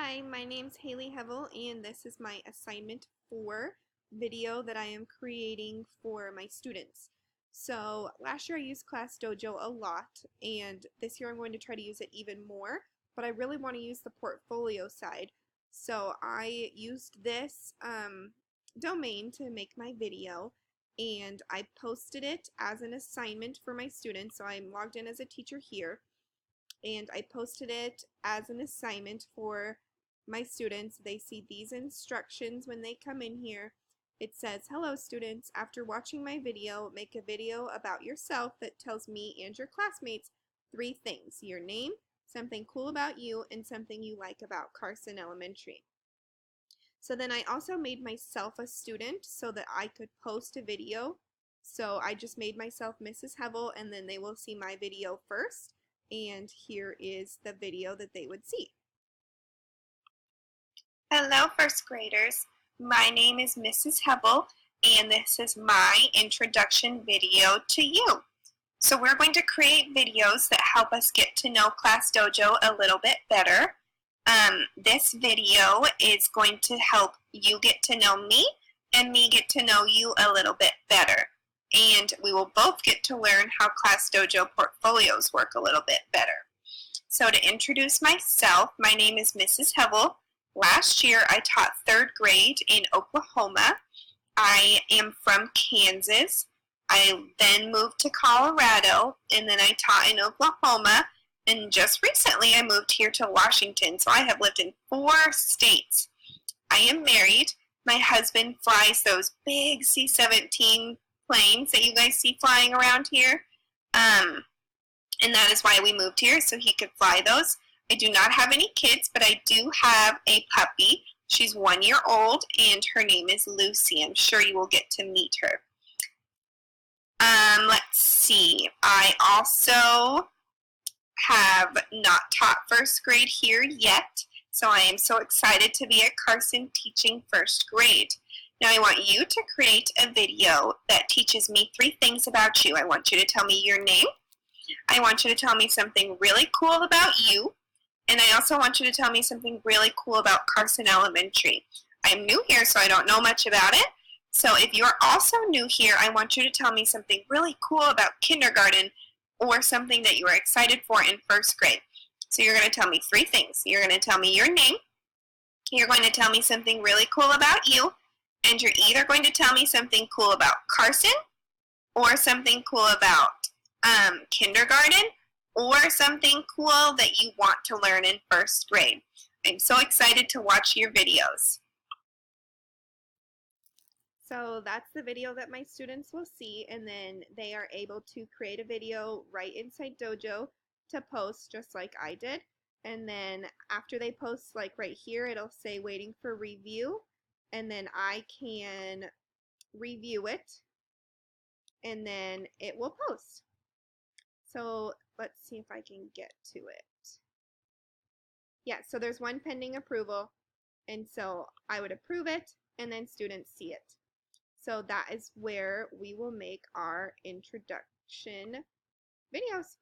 Hi, my name's Haley Hevel, and this is my assignment 4 video that I am creating for my students. So last year I used Class Dojo a lot, and this year I'm going to try to use it even more, but I really want to use the portfolio side. So I used this domain to make my video, and I posted it as an assignment for my students. So I'm logged in as a teacher here, and I posted it as an assignment for my students. They see these instructions when they come in here. It says, "Hello students, after watching my video, make a video about yourself that tells me and your classmates 3 things: your name, something cool about you, and something you like about Carson Elementary." So then I also made myself a student so that I could post a video. So I just made myself Mrs. Hevel, and then they will see my video first. And here is the video that they would see. Hello, first graders. My name is Mrs. Hevel, and this is my introduction video to you. So we're going to create videos that help us get to know Class Dojo a little bit better. This video is going to help you get to know me and me get to know you a little bit better. And we will both get to learn how Class Dojo portfolios work a little bit better. So to introduce myself, my name is Mrs. Hevel. Last year I taught 3rd grade in Oklahoma. I am from Kansas. I then moved to Colorado, and then I taught in Oklahoma, and just recently I moved here to Washington, so I have lived in 4 states. I am married. My husband flies those big C-17 planes that you guys see flying around here, and that is why we moved here, so he could fly those. I do not have any kids, but I do have a puppy. She's 1 year old, and her name is Lucy. I'm sure you will get to meet her. Let's see. I also have not taught 1st grade here yet, so I am so excited to be at Carson teaching 1st grade. Now I want you to create a video that teaches me 3 things about you. I want you to tell me your name. I want you to tell me something really cool about you. And I also want you to tell me something really cool about Carson Elementary. I'm new here, so I don't know much about it. So if you're also new here, I want you to tell me something really cool about kindergarten or something that you are excited for in 1st grade. So you're going to tell me 3 things. You're going to tell me your name. You're going to tell me something really cool about you. And you're either going to tell me something cool about Carson or something cool about kindergarten or something cool that you want to learn in 1st grade. I'm so excited to watch your videos. So that's the video that my students will see, and then they are able to create a video right inside Dojo to post just like I did. And then after they post, like right here, it'll say waiting for review, and then I can review it, and then it will post. So let's see if I can get to it. Yeah, so there's one pending approval, and so I would approve it, and then students see it. So that is where we will make our introduction videos.